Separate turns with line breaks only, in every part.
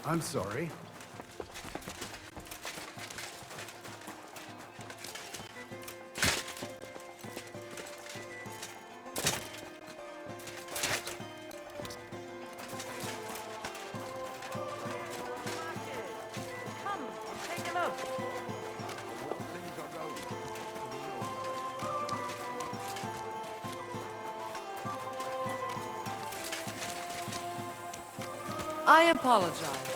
I'm sorry.
I apologize.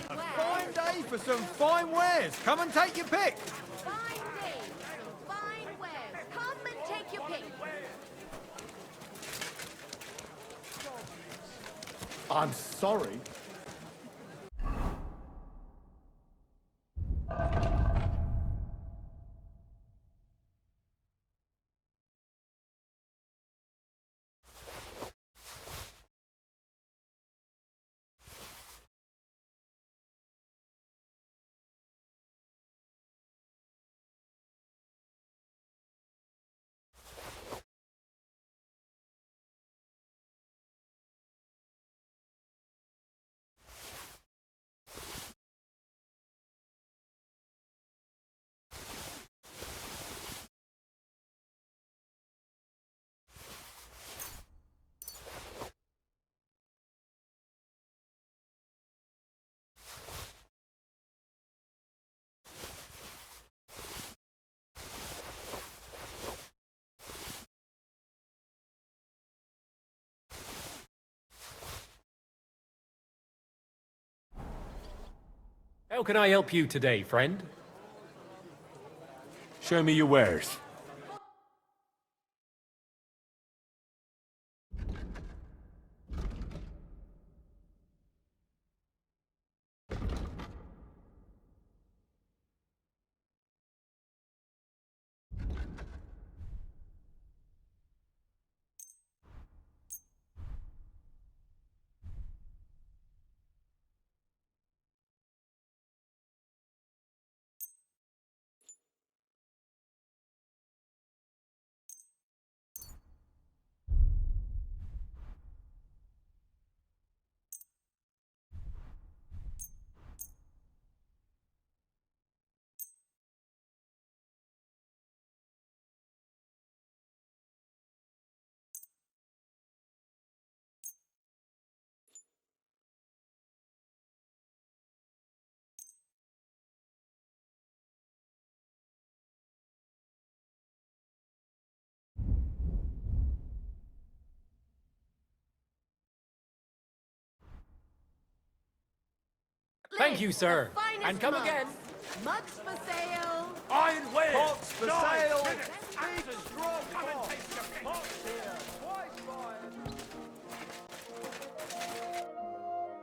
Fine day for some fine wares. Come and take your pick.
Fine day, fine wares. Come and take your pick.
I'm sorry.
How can I help you today, friend?
Show me your wares.
Thank you, sir.
The finest
And come
mugs.
again.
Mugs for sale.
Iron wares. Pots for sale.
Big
strong Come and take your pick. Pots here. Twice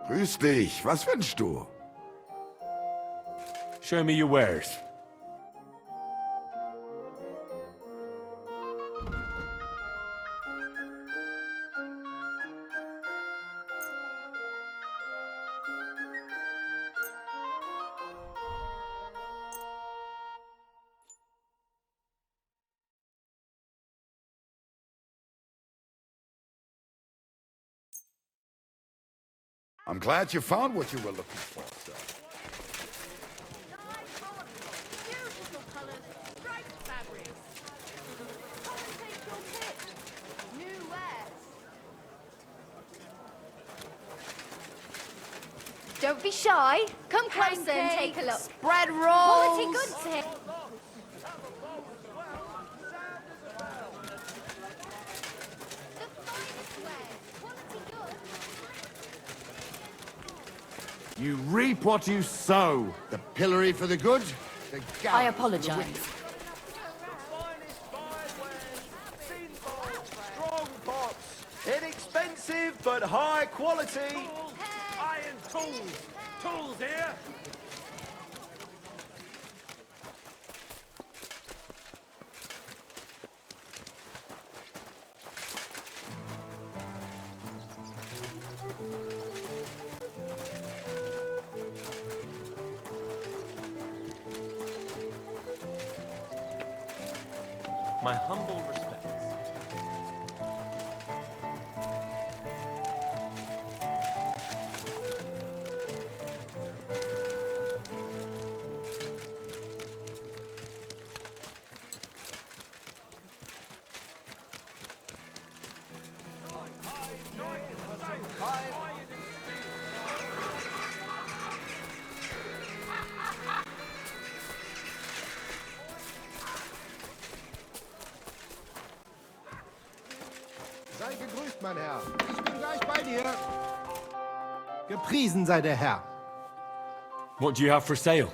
Grüß dich, was wünschst du?
Show me your wares.
I'm glad you found what you were looking for, sir.
beautiful colours, striped fabrics. Come and take your pick. New wares. Don't be shy. Come closer and take a look.
Spread rolls.
Quality goods here. The finest wares. Quality goods.
You reap what you sow.
The pillory for the good, the gallows
I
for the
apologize.
wicked.
finest fine wares. Tin bowls, strong but high quality.
Iron tools! Tools here!
My humble respects.
Sei gegrüßt, mein Herr. Ich bin gleich bei dir. Gepriesen sei der Herr.
What do you have for sale?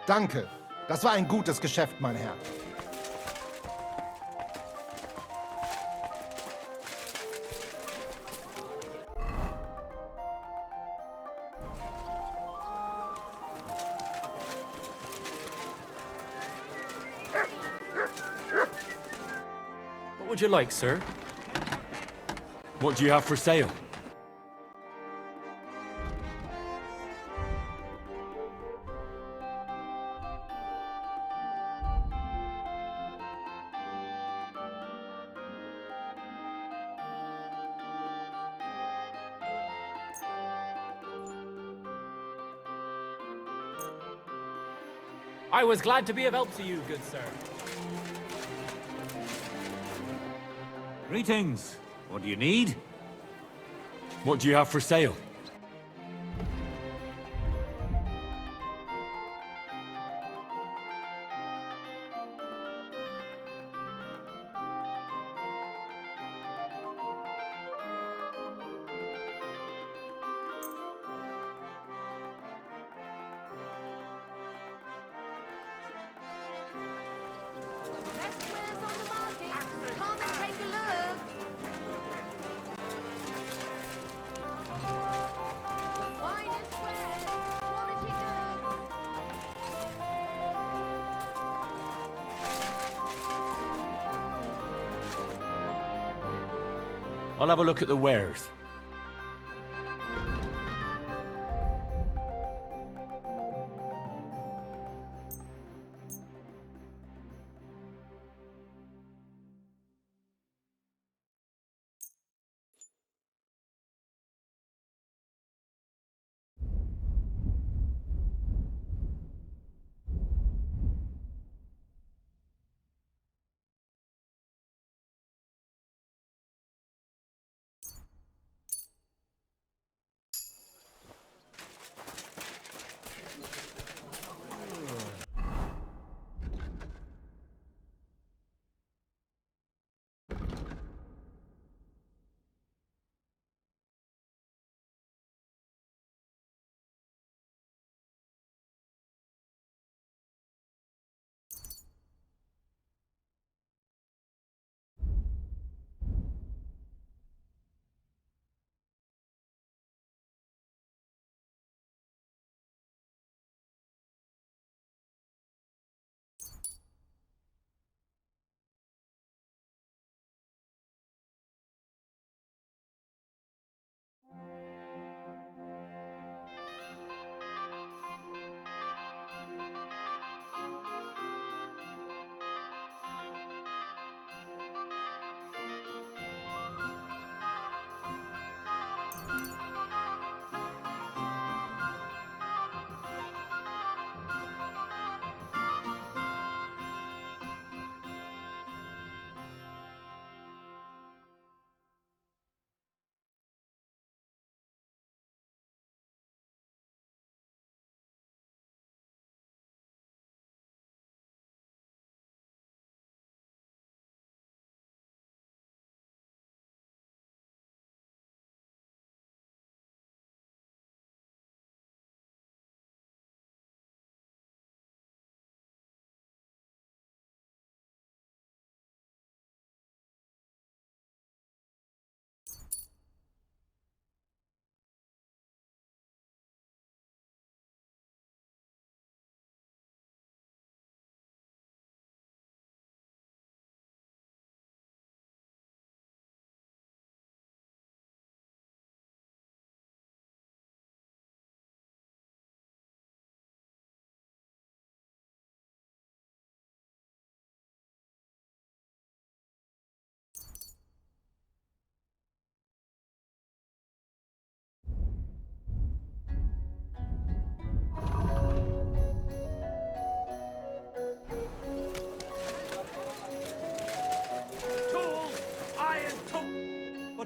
Danke. Das war ein gutes Geschäft, mein Herr.
What would you like, sir?
What do you have for sale?
I was glad to be of help to you, good sir.
Greetings. What do you need?
What do you have for sale?
Best wares on the market. Come and take a look. Finest wares, quality goods.
I'll have a look at the wares.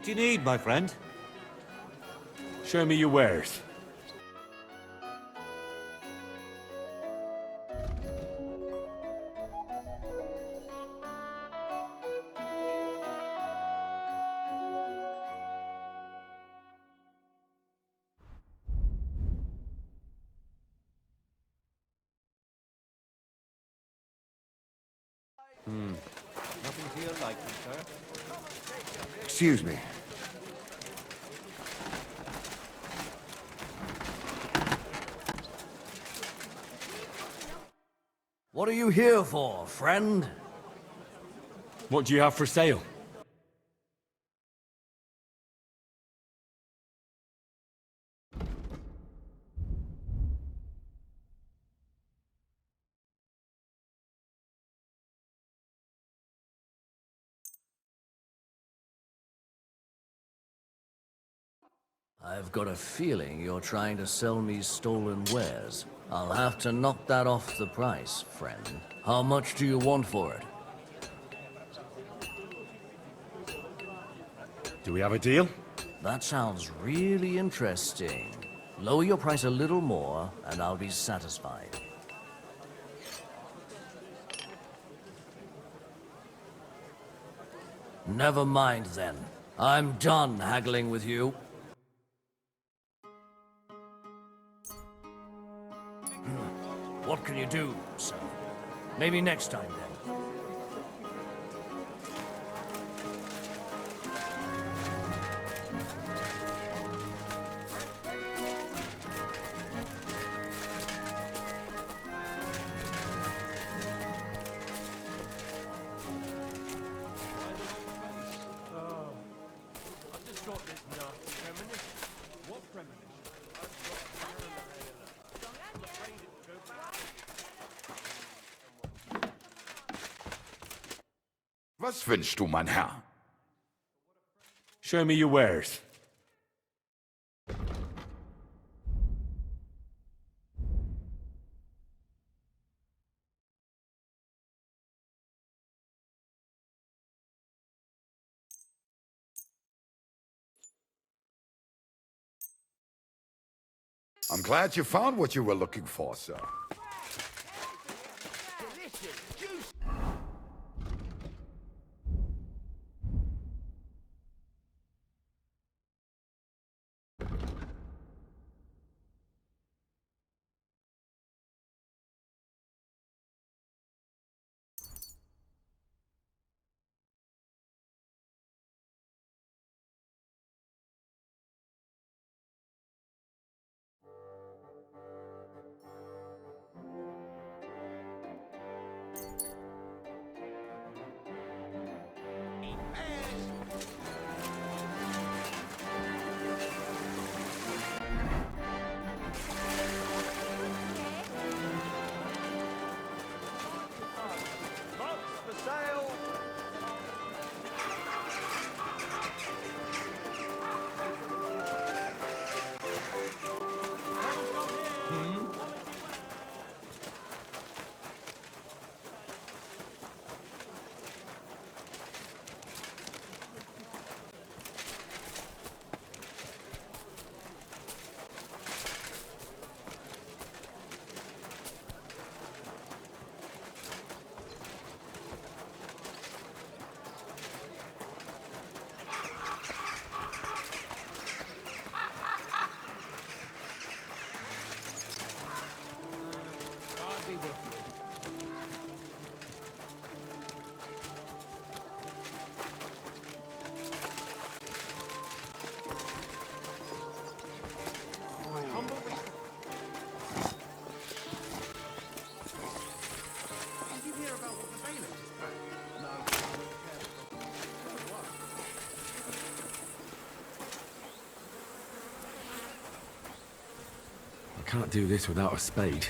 What do you need, my friend?
Show me your wares.
Nothing to your liking, sir.
Excuse me.
What are you here for, friend?
What do you have for sale?
I've got a feeling you're trying to sell me stolen wares. I'll have to knock that off the price, friend. How much do you want for it?
Do we have a deal?
That sounds really interesting. Lower your price a little more, and I'll be satisfied. Never mind then. I'm done haggling with you. What can you do, sir? Maybe next time then.
Was wünschst du, mein Herr?
Show me your wares.
I'm glad you found what you were looking for, sir.
I can't do this without a spade.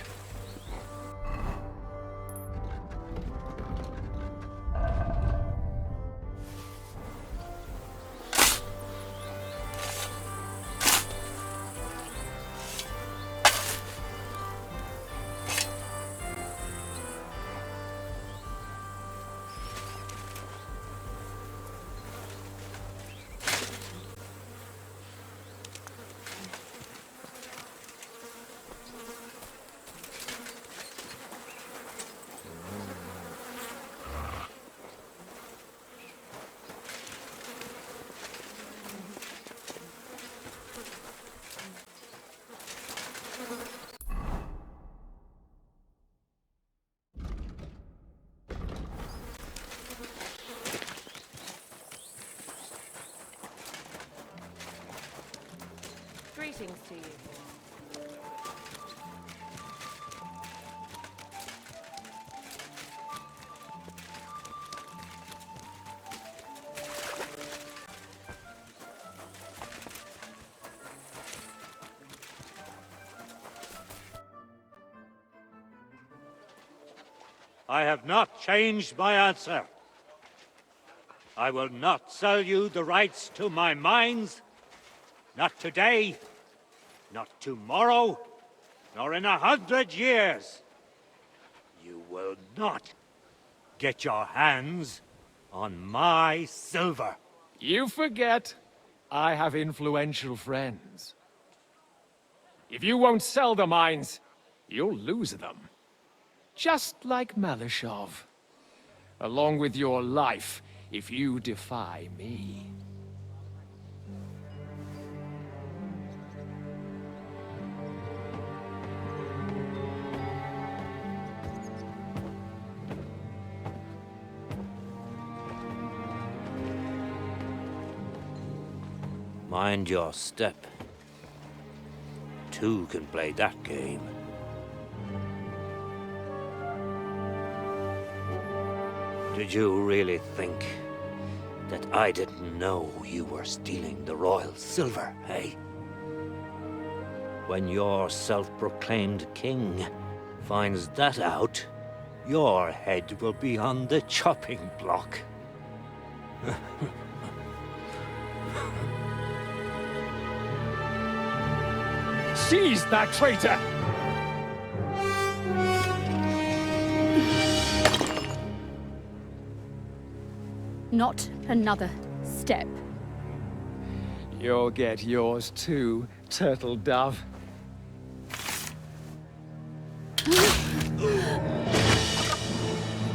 Greetings to you.
I have not changed my answer. I will not sell you the rights to my mines. Not today, not tomorrow, nor in 100 years. You will not get your hands on my silver.
You forget I have influential friends. If you won't sell the mines, you'll lose them. Just like Malashov. Along with your life, if you defy me.
Mind your step. Two can play that game. Did you really think that I didn't know you were stealing the royal silver, eh? When your self-proclaimed king finds that out, your head will be on the chopping block.
Seize that traitor!
Not another step.
You'll get yours too, turtle dove.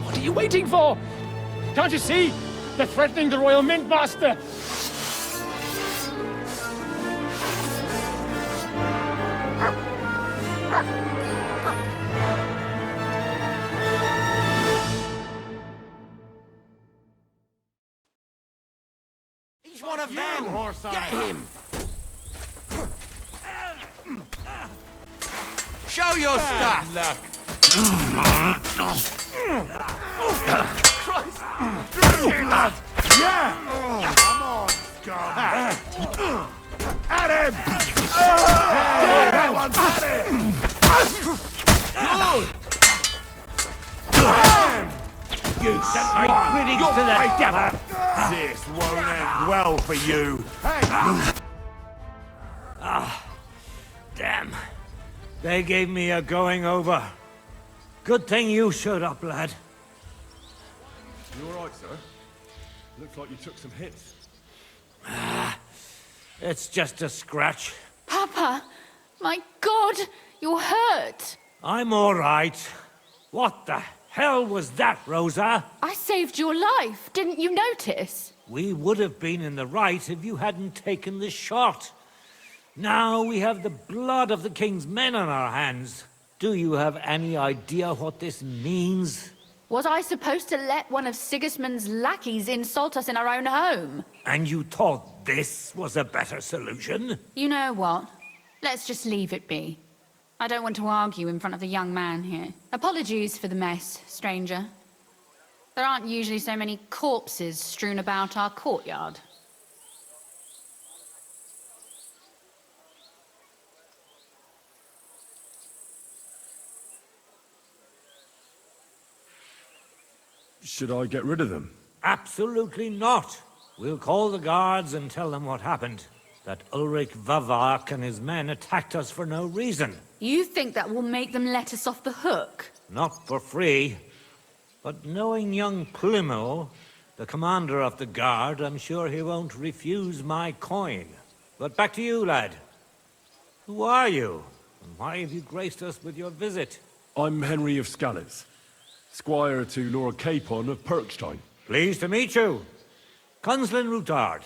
What are you waiting for? Can't you see? They're threatening the Royal Mint Master!
He's one of them! Get him! Show your stuff!
Yeah! Come on, scum! At him! That one's at him! You sent my critics to the devil! This won't end well for you.
Damn. They gave me a going over. Good thing you showed up, lad.
You all right, sir? Looks like you took some hits.
It's just a scratch.
Papa! My God! You're hurt!
I'm all right. What the hell was that, Rosa?
I saved your life, didn't you notice?
We would have been in the right if you hadn't taken the shot. Now we have the blood of the king's men on our hands. Do you have any idea what this means?
Was I supposed to let one of Sigismund's lackeys insult us in our own home?
And you thought this was a better solution?
You know what? Let's just leave it be. I don't want to argue in front of the young man here. Apologies for the mess, stranger. There aren't usually so many corpses strewn about our courtyard.
Should I get rid of them?
Absolutely not. We'll call the guards and tell them what happened. That Ulrich Vavak and his men attacked us for no reason.
You think that will make them let us off the hook?
Not for free. But knowing young Plymel, the commander of the guard, I'm sure he won't refuse my coin. But back to you, lad. Who are you? And why have you graced us with your visit?
I'm Henry of Scalitz, squire to Lord Capon of Perkstein.
Pleased to meet you. Conslin Ruthard.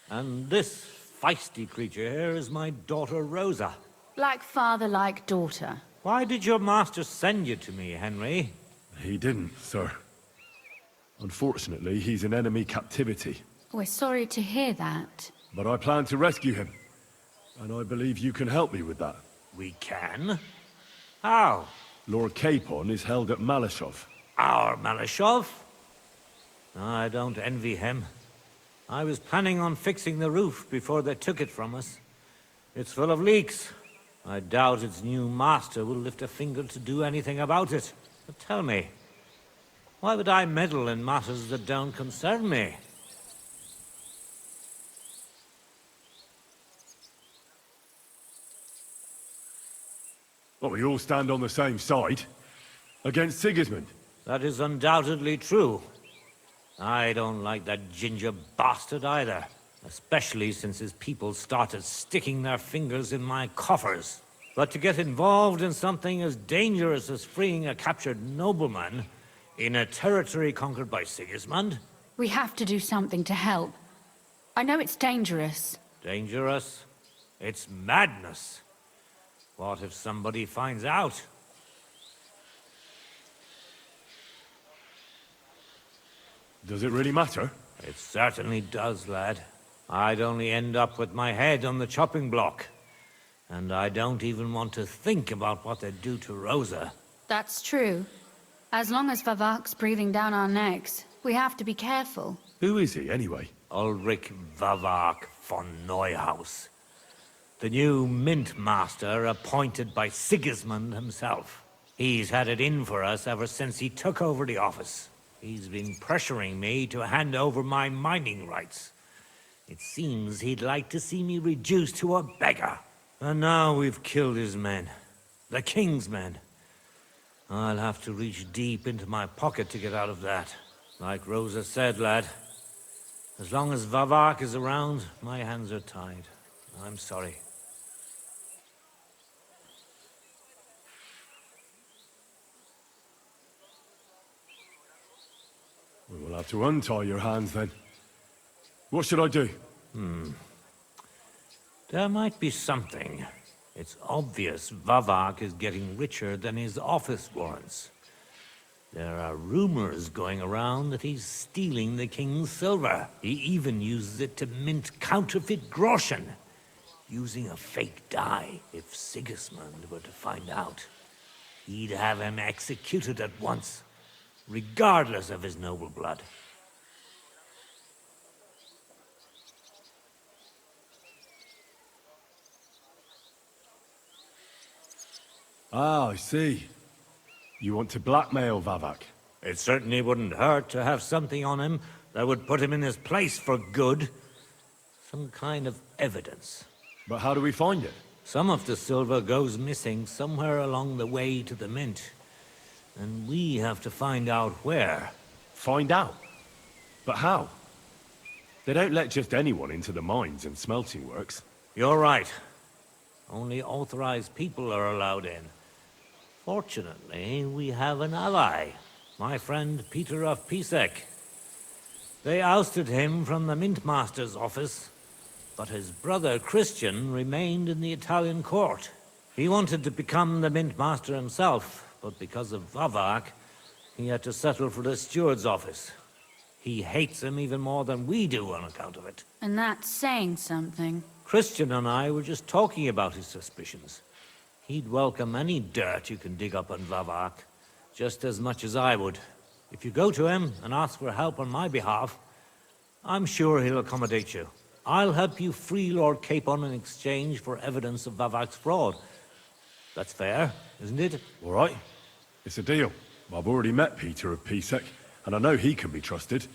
And this feisty creature here is my daughter Rosa.
Like father, like daughter.
Why did your master send you to me, Henry?
He didn't, sir. Unfortunately, he's in enemy captivity.
We're sorry to hear that.
But I plan to rescue him. And I believe you can help me with that.
We can? How?
Lord Capon is held at Malashov.
Our Malashov? I don't envy him. I was planning on fixing the roof before they took it from us. It's full of leaks. I doubt its new master will lift a finger to do anything about it. But tell me, why would I meddle in matters that don't concern me?
Well, we all stand on the same side. Against Sigismund.
That is undoubtedly true. I don't like that ginger bastard either. Especially since his people started sticking their fingers in my coffers. But to get involved in something as dangerous as freeing a captured nobleman in a territory conquered by Sigismund?
We have to do something to help. I know it's dangerous.
Dangerous? It's madness. What if somebody finds out?
Does it really matter?
It certainly does, lad. I'd only end up with my head on the chopping block. And I don't even want to think about what they'd do to Rosa.
That's true. As long as Vavak's breathing down our necks, we have to be careful.
Who is he, anyway?
Ulrich Vavak von Neuhaus. The new mint master appointed by Sigismund himself. He's had it in for us ever since he took over the office. He's been pressuring me to hand over my mining rights. It seems he'd like to see me reduced to a beggar. And now we've killed his men. The king's men. I'll have to reach deep into my pocket to get out of that. Like Rosa said, lad. As long as Vavak is around, my hands are tied. I'm sorry.
We will have to untie your hands then. What should I do?
There might be something. It's obvious Vavak is getting richer than his office warrants. There are rumors going around that he's stealing the king's silver. He even uses it to mint counterfeit groschen, using a fake dye. If Sigismund were to find out, he'd have him executed at once, regardless of his noble blood.
Ah, I see. You want to blackmail Vavak?
It certainly wouldn't hurt to have something on him that would put him in his place for good. Some kind of evidence.
But how do we find it?
Some of the silver goes missing somewhere along the way to the mint. And we have to find out where.
Find out? But how? They don't let just anyone into the mines and smelting works.
You're right. Only authorized people are allowed in. Fortunately, we have an ally. My friend Peter of Pisek. They ousted him from the Mint Master's office, but his brother Christian remained in the Italian court. He wanted to become the Mint Master himself, but because of Vavak, he had to settle for the steward's office. He hates him even more than we do on account of it.
And that's saying something.
Christian and I were just talking about his suspicions. He'd welcome any dirt you can dig up on Vavak, just as much as I would. If you go to him and ask for help on my behalf, I'm sure he'll accommodate you. I'll help you free Lord Capon in exchange for evidence of Vavak's fraud. That's fair, isn't it?
All right. It's a deal. I've already met Peter of Pisek, and I know he can be trusted.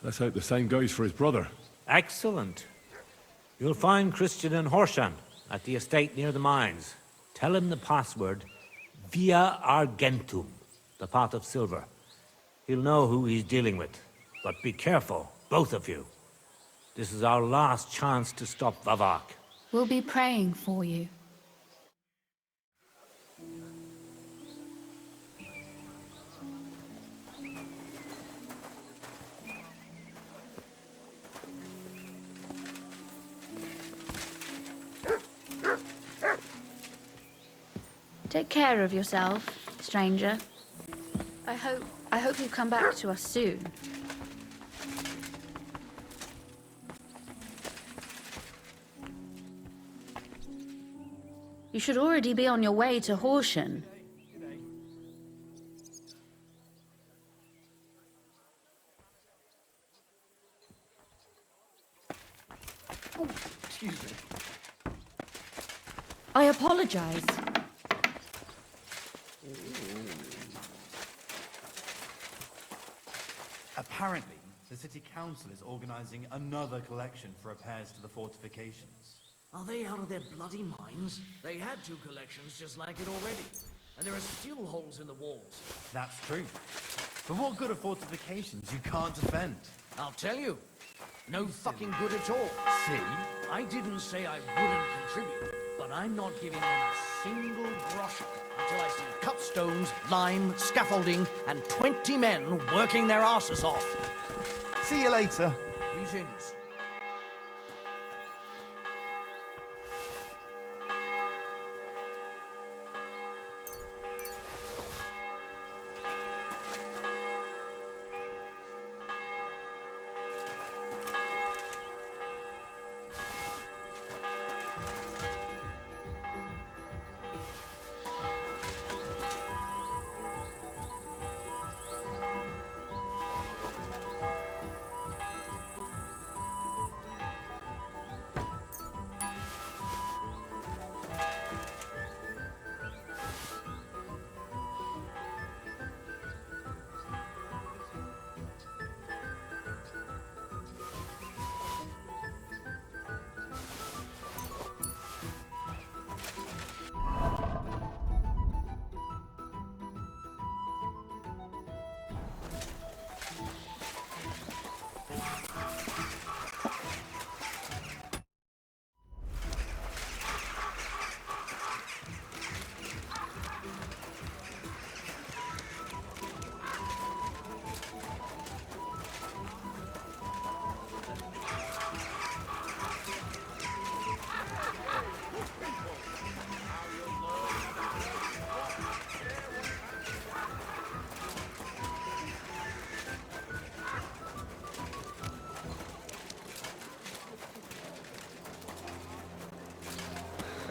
Let's hope the same goes for his brother.
Excellent. You'll find Christian and Horshan at the estate near the mines. Tell him the password, Via Argentum, the pot of silver. He'll know who he's dealing with. But be careful, both of you. This is our last chance to stop Vavak.
We'll be praying for you. Take care of yourself, stranger. I hope you come back to us soon.
You should already be on your way to Horsham.
Oh, excuse me.
I apologize.
Apparently, the city council is organizing another collection for repairs to the fortifications.
Are they out of their bloody minds? They had 2 collections just like it already. And there are still holes in the walls.
That's true. But what good are fortifications you can't defend?
I'll tell you. No fucking good at all.
See?
I didn't say I wouldn't contribute, but I'm not giving them a single groschen until I see cut stones, lime, scaffolding, and 20 men working their asses off.
See you later.
Greetings.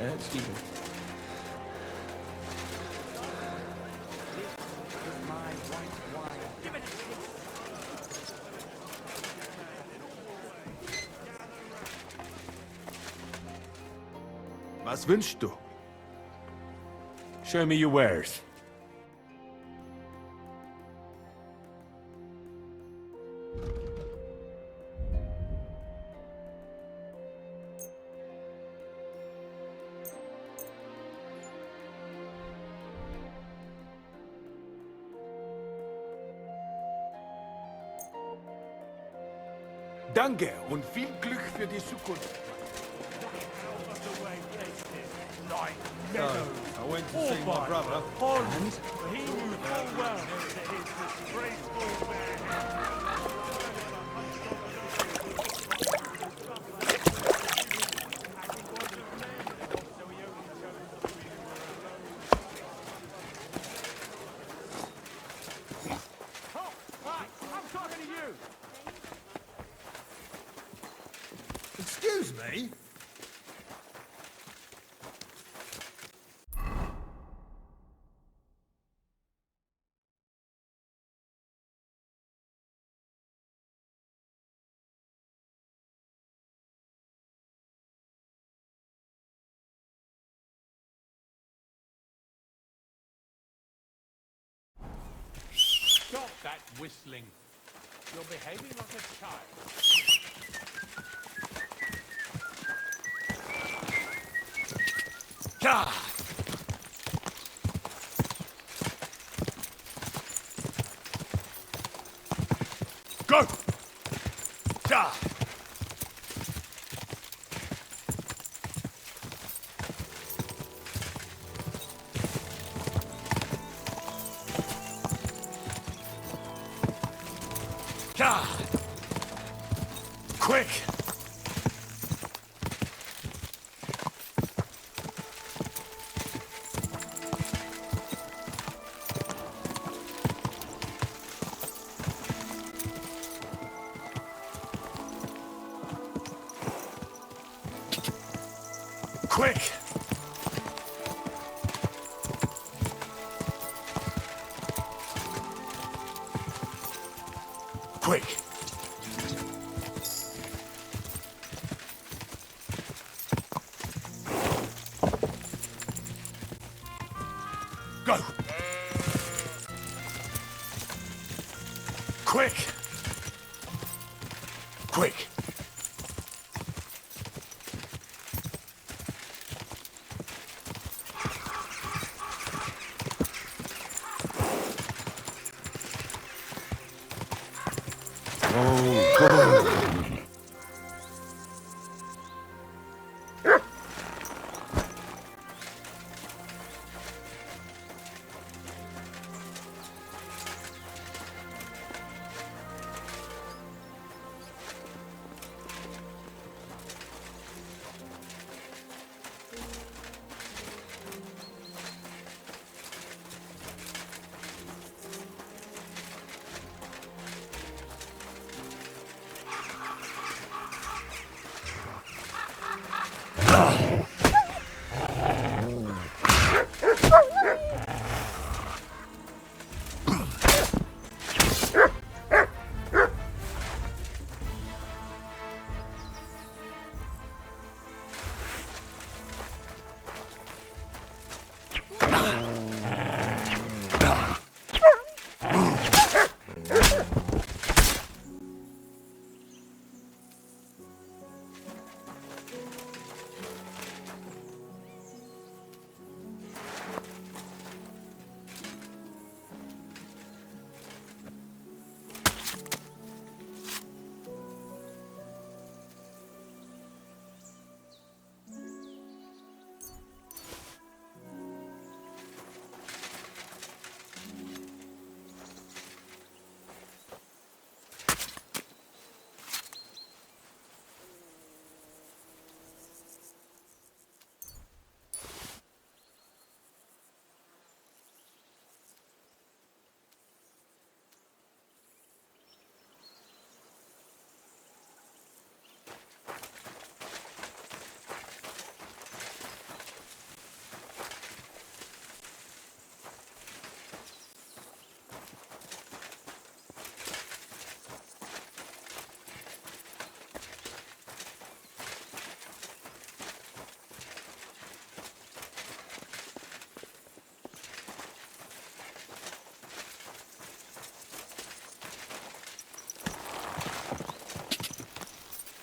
Excuse me.
Was wünschst du?
Show me your wares.
Danke und viel Glück für die Zukunft.
So, I went to see my brother, and he knew full well that his disgraceful
Excuse me?
Stop that whistling. You're behaving like a child.
God! Go! Ja! Ja! Quick! Quick!
Quick! Quick!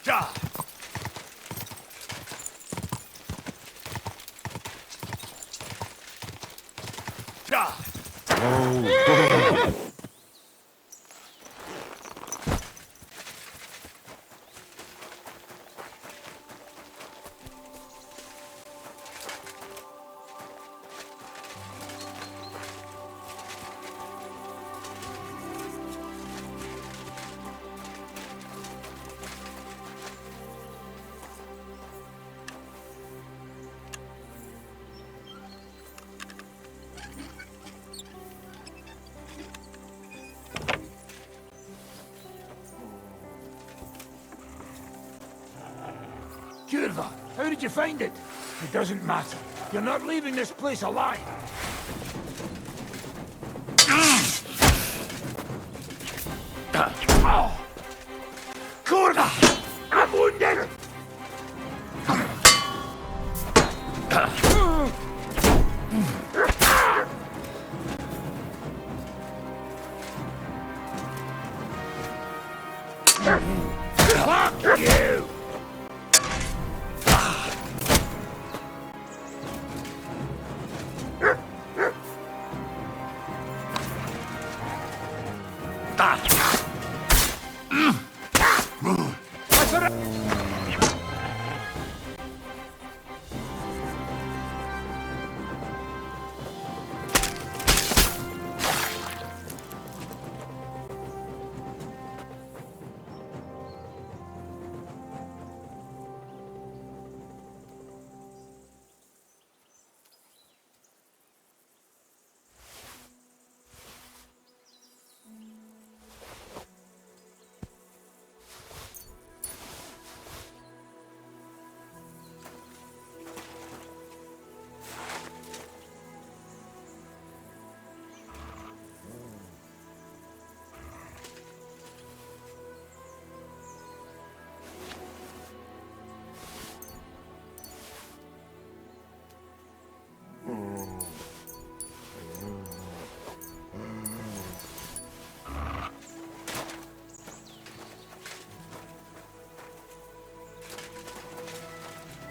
Ja! Ja!
Curva, how did you find it? It doesn't matter. You're not leaving this place alive. Oh. Curva! I'm wounded! Fuck you!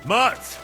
Mutt!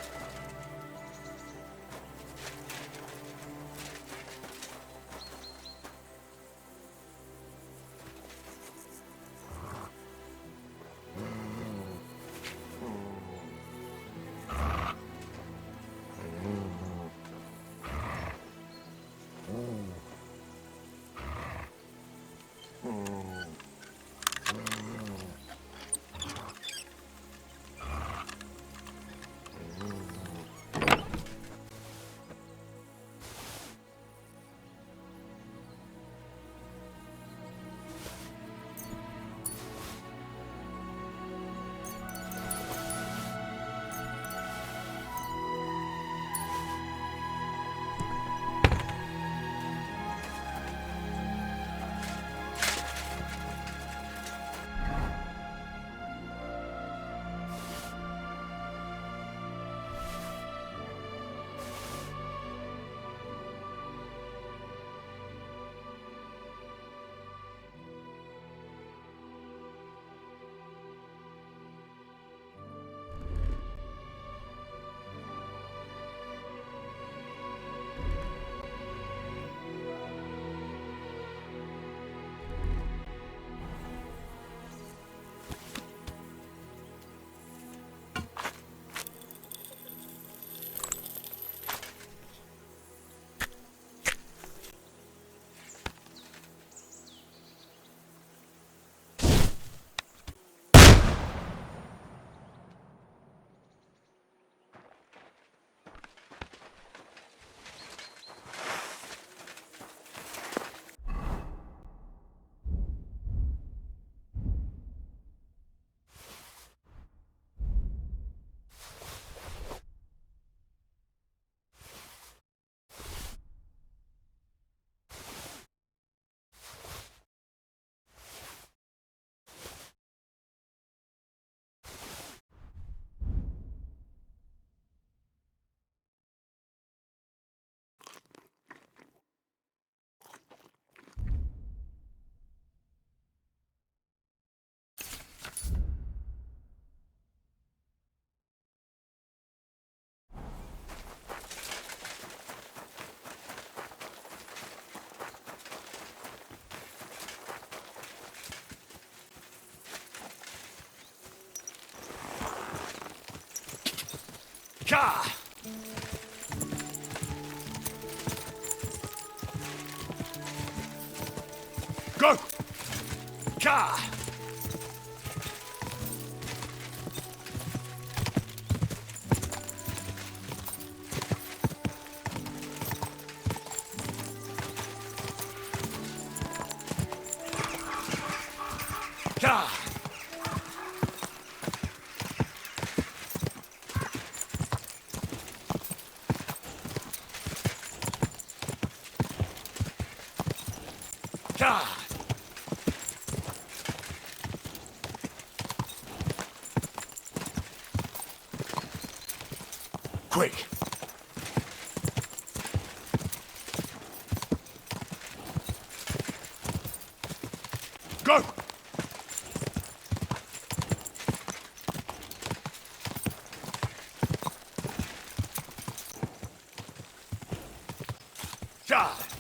Ka! Go! Ka! Ka! Ka! Quick! Go! Ka!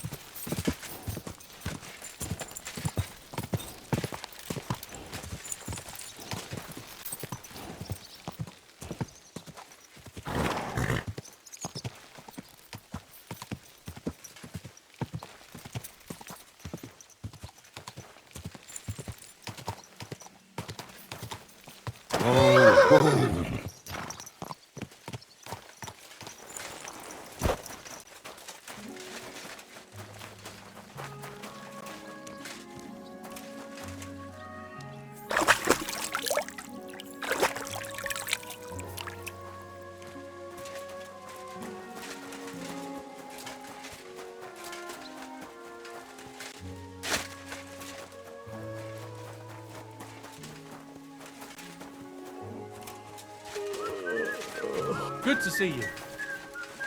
Good to see you.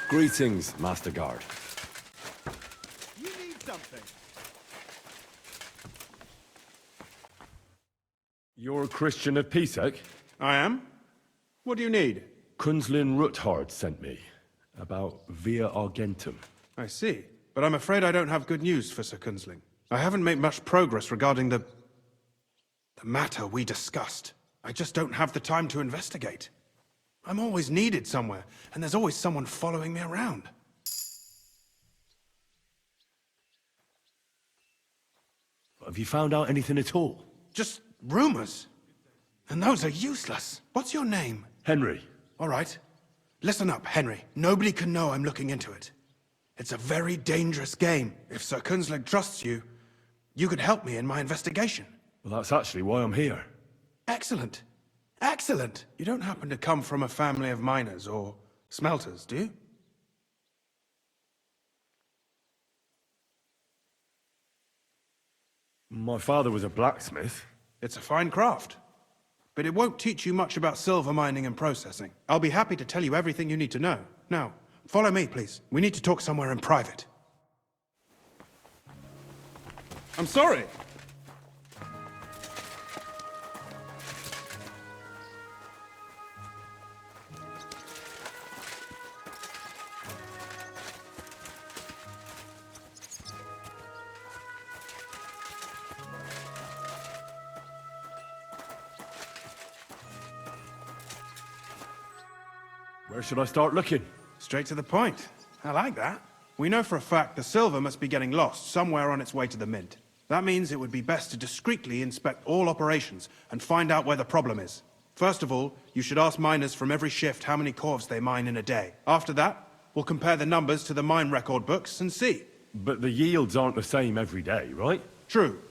Greetings, Master Guard.
You need something.
You're a Christian of Pisek?
I am. What do you need?
Kunzlin Ruthards sent me about Via Argentum.
I see. But I'm afraid I don't have good news for Sir Kunzling. I haven't made much progress regarding the matter we discussed. I just don't have the time to investigate. I'm always needed somewhere, and there's always someone following me around.
Have you found out anything at all?
Just rumors. And those are useless. What's your name?
Henry.
All right. Listen up, Henry. Nobody can know I'm looking into it. It's a very dangerous game. If Sir Kunzling trusts you, you could help me in my investigation.
Well, that's actually why I'm here.
Excellent. Excellent. You don't happen to come from a family of miners or smelters, do you?
My father was a blacksmith.
It's a fine craft. But it won't teach you much about silver mining and processing. I'll be happy to tell you everything you need to know. Now, follow me, please. We need to talk somewhere in private. I'm sorry.
Where should I start looking?
Straight to the point. I like that. We know for a fact the silver must be getting lost somewhere on its way to the mint. That means it would be best to discreetly inspect all operations and find out where the problem is. First of all, you should ask miners from every shift how many corves they mine in a day. After that, we'll compare the numbers to the mine record books and see.
But the yields aren't the same every day, right?
True.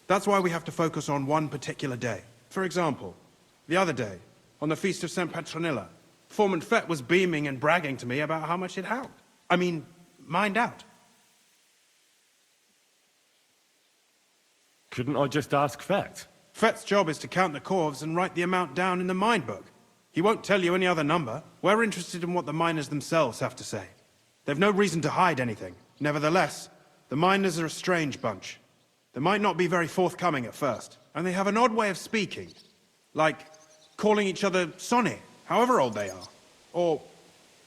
That's why we have to focus on one particular day. For example, the other day, on the Feast of St. Petronilla, Foreman Fett was beaming and bragging to me about how much it held. Mined out.
Couldn't I just ask Fett?
Fett's job is to count the corves and write the amount down in the mine book. He won't tell you any other number. We're interested in what the miners themselves have to say. They've no reason to hide anything. Nevertheless, the miners are a strange bunch. They might not be very forthcoming at first, and they have an odd way of speaking. Like calling each other Sonny, however old they are.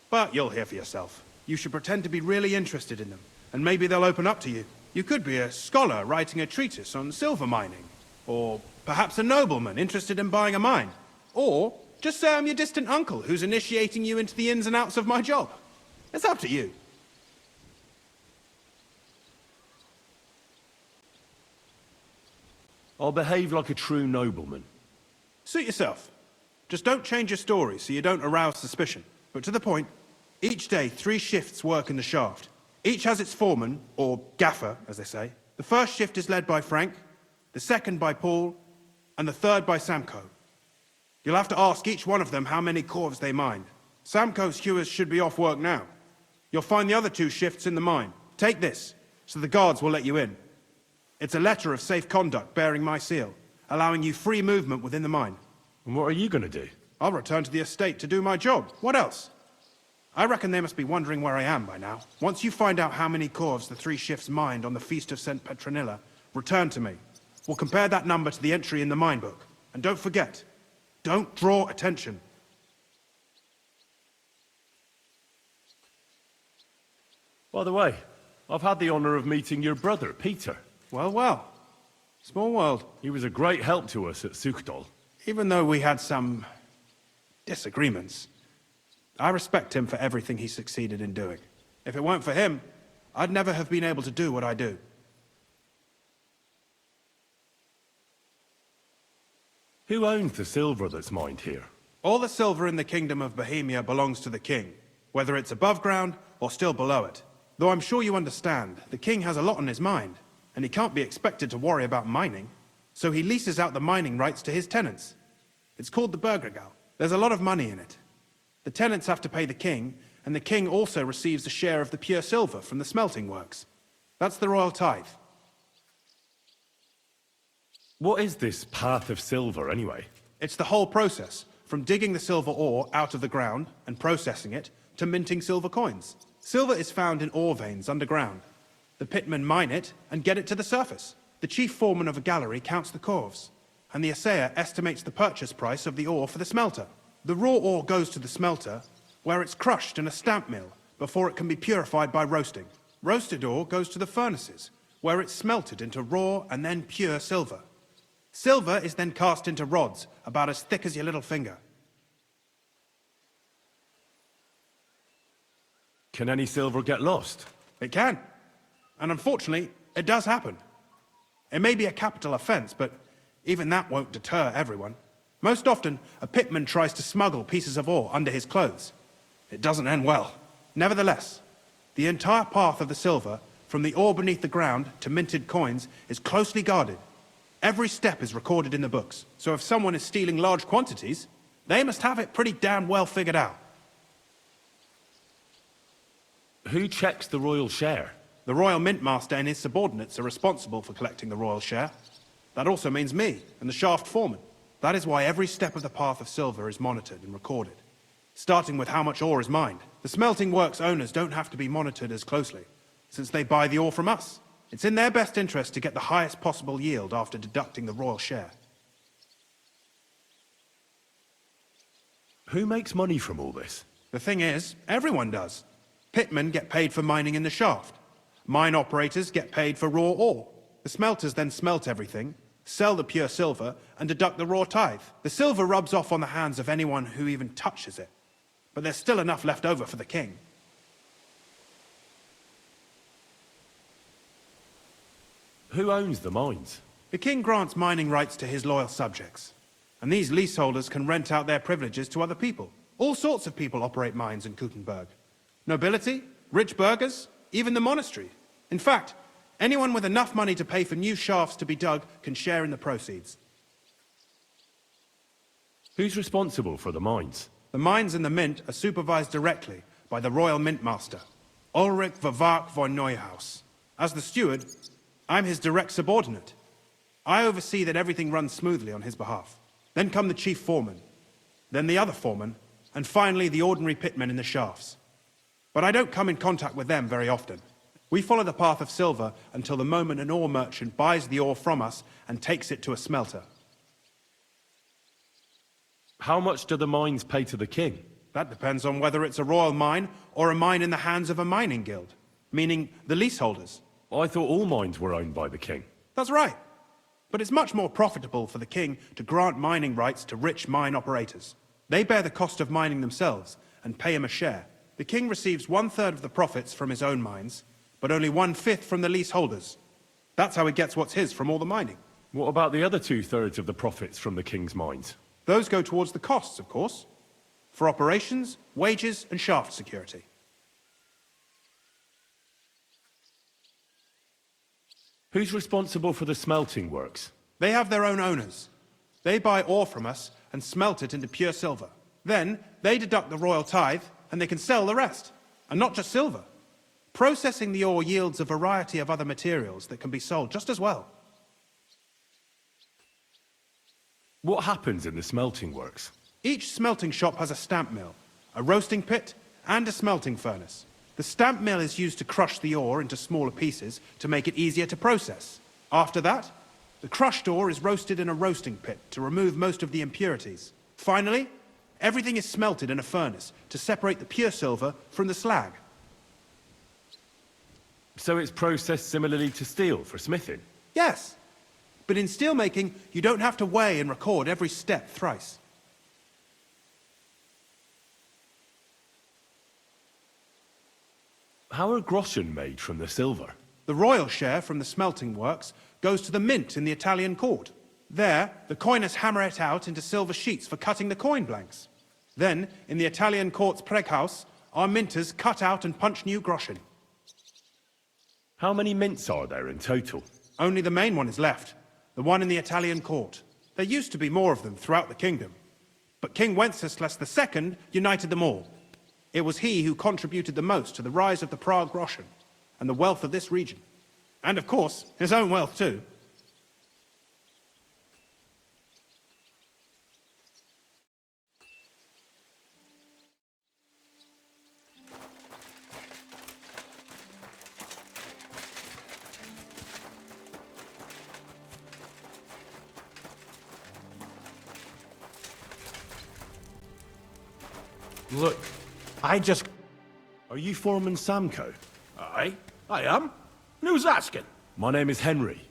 But you'll hear for yourself. You should pretend to be really interested in them, and maybe they'll open up to you. You could be a scholar writing a treatise on silver mining, or perhaps a nobleman interested in buying a mine. Or just say I'm your distant uncle who's initiating you into the ins and outs of my job. It's up to you.
I'll behave like a true nobleman.
Suit yourself. Just don't change your story so you don't arouse suspicion. But to the point, each day 3 shifts work in the shaft. Each has its foreman, or gaffer, as they say. The first shift is led by Frank, the second by Paul, and the third by Samko. You'll have to ask each one of them how many corves they mine. Samko's hewers should be off work now. You'll find the other 2 shifts in the mine. Take this, so the guards will let you in. It's a letter of safe conduct bearing my seal, allowing you free movement within the mine.
And what are you gonna do?
I'll return to the estate to do my job. What else? I reckon they must be wondering where I am by now. Once you find out how many corves the 3 shifts mined on the Feast of St. Petronilla, return to me. We'll compare that number to the entry in the mine book. And don't forget, don't draw attention.
By the way, I've had the honor of meeting your brother, Peter.
Well, well. Small world.
He was a great help to us at Sukhdal.
Even though we had some disagreements, I respect him for everything he succeeded in doing. If it weren't for him, I'd never have been able to do what I do.
Who owns the silver that's mined here?
All the silver in the Kingdom of Bohemia belongs to the king, whether it's above ground or still below it. Though I'm sure you understand, the king has a lot on his mind, and he can't be expected to worry about mining, so he leases out the mining rights to his tenants. It's called the Burgergal. There's a lot of money in it. The tenants have to pay the king, and the king also receives a share of the pure silver from the smelting works. That's the royal tithe.
What is this path of silver, anyway?
It's the whole process, from digging the silver ore out of the ground and processing it, to minting silver coins. Silver is found in ore veins underground. The pitmen mine it and get it to the surface. The chief foreman of a gallery counts the corves, and the assayer estimates the purchase price of the ore for the smelter. The raw ore goes to the smelter, where it's crushed in a stamp mill before it can be purified by roasting. Roasted ore goes to the furnaces, where it's smelted into raw and then pure silver. Silver is then cast into rods about as thick as your little finger.
Can any silver get lost?
It can. And unfortunately, it does happen. It may be a capital offense, but even that won't deter everyone. Most often, a pitman tries to smuggle pieces of ore under his clothes. It doesn't end well. Nevertheless, the entire path of the silver, from the ore beneath the ground to minted coins, is closely guarded. Every step is recorded in the books, so if someone is stealing large quantities, they must have it pretty damn well figured out.
Who checks the royal share?
The Royal Mintmaster and his subordinates are responsible for collecting the royal share. That also means me and the shaft foreman. That is why every step of the path of silver is monitored and recorded, starting with how much ore is mined. The smelting works owners don't have to be monitored as closely, since they buy the ore from us. It's in their best interest to get the highest possible yield after deducting the royal share.
Who makes money from all this?
The thing is, everyone does. Pitmen get paid for mining in the shaft. Mine operators get paid for raw ore. The smelters then smelt everything, sell the pure silver, and deduct the raw tithe. The silver rubs off on the hands of anyone who even touches it. But there's still enough left over for the king.
Who owns the mines?
The king grants mining rights to his loyal subjects. And these leaseholders can rent out their privileges to other people. All sorts of people operate mines in Kuttenberg. Nobility, rich burghers, even the monastery. In fact, anyone with enough money to pay for new shafts to be dug can share in the proceeds.
Who's responsible for the mines?
The mines and the mint are supervised directly by the Royal Mintmaster, Ulrich Vervark von Neuhaus. As the steward, I'm his direct subordinate. I oversee that everything runs smoothly on his behalf. Then come the chief foreman, then the other foreman, and finally the ordinary pitmen in the shafts. But I don't come in contact with them very often. We follow the path of silver until the moment an ore merchant buys the ore from us and takes it to a smelter.
How much do the mines pay to the king?
That depends on whether it's a royal mine or a mine in the hands of a mining guild, meaning the leaseholders.
I thought all mines were owned by the king.
That's right. But it's much more profitable for the king to grant mining rights to rich mine operators. They bear the cost of mining themselves and pay him a share. The king receives 1/3 of the profits from his own mines, but only 1/5 from the leaseholders. That's how he gets what's his from all the mining.
What about the other 2/3 of the profits from the king's mines?
Those go towards the costs, of course, for operations, wages, and shaft security.
Who's responsible for the smelting works?
They have their own owners. They buy ore from us and smelt it into pure silver. Then, they deduct the royal tithe, and they can sell the rest. And not just silver. Processing the ore yields a variety of other materials that can be sold just as well.
What happens in the smelting works?
Each smelting shop has a stamp mill, a roasting pit, and a smelting furnace. The stamp mill is used to crush the ore into smaller pieces to make it easier to process. After that, the crushed ore is roasted in a roasting pit to remove most of the impurities. Finally, everything is smelted in a furnace to separate the pure silver from the slag.
So it's processed similarly to steel for smithing?
Yes, but in steelmaking, you don't have to weigh and record every step thrice.
How are groschen made from the silver?
The royal share from the smelting works goes to the mint in the Italian court. There, the coiners hammer it out into silver sheets for cutting the coin blanks. Then, in the Italian court's preghouse, our minters cut out and punch new groschen.
How many mints are there in total?
Only the main one is left, the one in the Italian court. There used to be more of them throughout the kingdom. But King Wenceslas II united them all. It was he who contributed the most to the rise of the Prague groschen and the wealth of this region. And of course, his own wealth too.
Look, I just...
Are you Foreman Samco?
I am. Who's asking?
My name is Henry.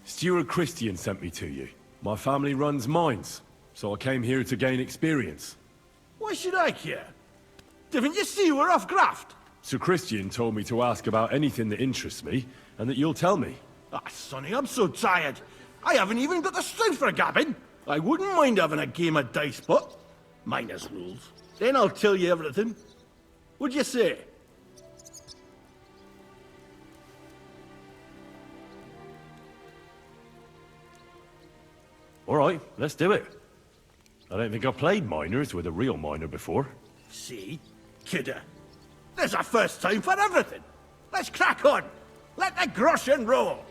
Steward Christian sent me to you. My family runs mines, so I came here to gain experience.
Why should I care? Didn't you see we're off graft?
Sir Christian told me to ask about anything that interests me, and that you'll tell me.
Ah, Sonny, I'm so tired. I haven't even got the strength for gabbing. I wouldn't mind having a game of dice, but minus rules. Then I'll tell you everything. What'd you say?
All right, let's do it. I don't think I've played miners with a real miner before.
See? Kidder. There's a first time for everything. Let's crack on. Let the groschen roll.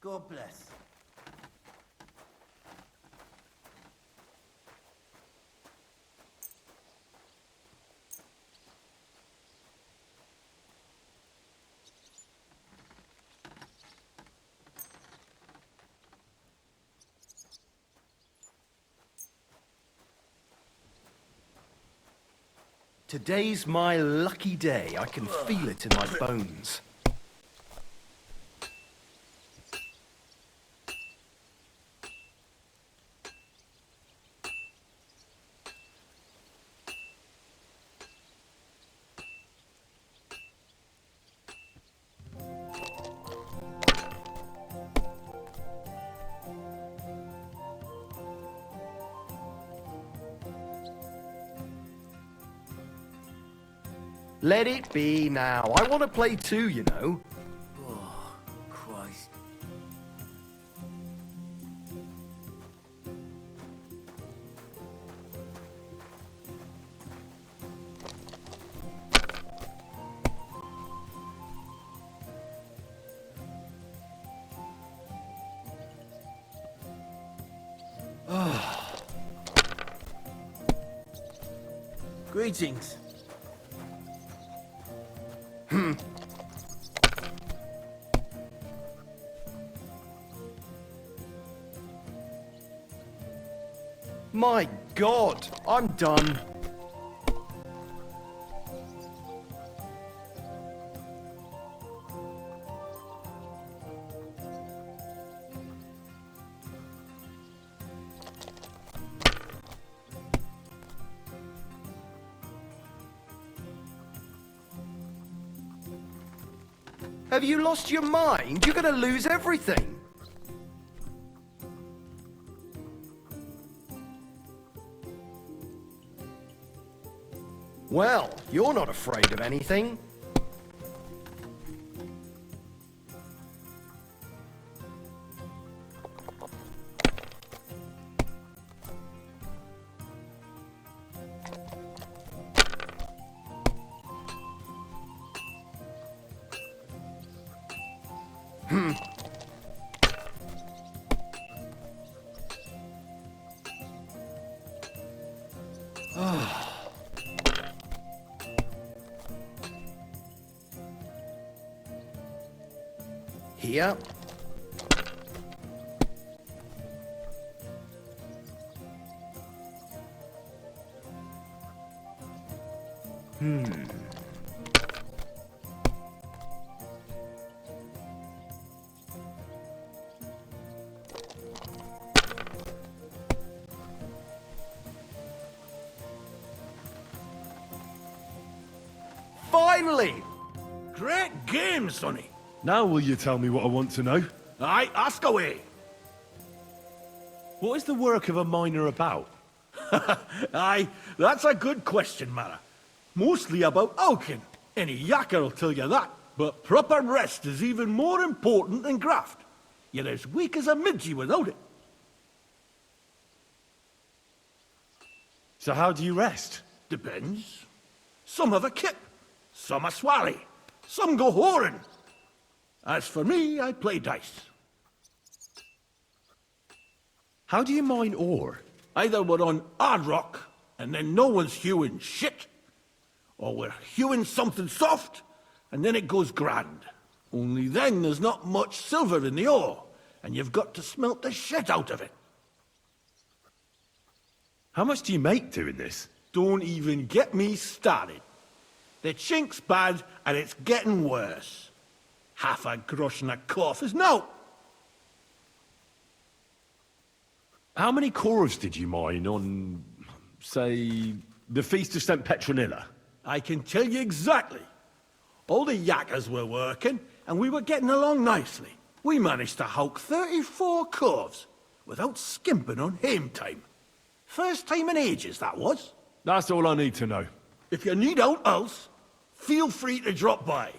God bless.
Today's my lucky day. I can feel it in my bones. Let it be now. I want to play too, you know.
Oh, Christ.
Greetings.
My God, I'm done. Have you lost your mind? You're gonna lose everything. Well, you're not afraid of anything. Here. Finally!
Great game, Sonny.
Now will you tell me what I want to know?
Aye, ask away.
What is the work of a miner about?
Aye, that's a good question, Mara. Mostly about Alkin. Any yakker'll tell you that. But proper rest is even more important than graft. You're as weak as a midgie without it.
So how do you rest?
Depends. Some have a kip, some a swally, some go whoring. As for me, I play dice.
How do you mine ore?
Either we're on hard rock, and then no one's hewing shit, or we're hewing something soft, and then it goes grand. Only then there's not much silver in the ore, and you've got to smelt the shit out of it.
How much do you make doing this?
Don't even get me started. The chink's bad, and it's getting worse. Half a grosh and a cough is no.
How many corves did you mine on, say, the Feast of St. Petronilla?
I can tell you exactly. All the yakkers were working, and we were getting along nicely. We managed to howk 34 corves without skimping on hame time. First time in ages, that was.
That's all I need to know.
If you need out else, feel free to drop by.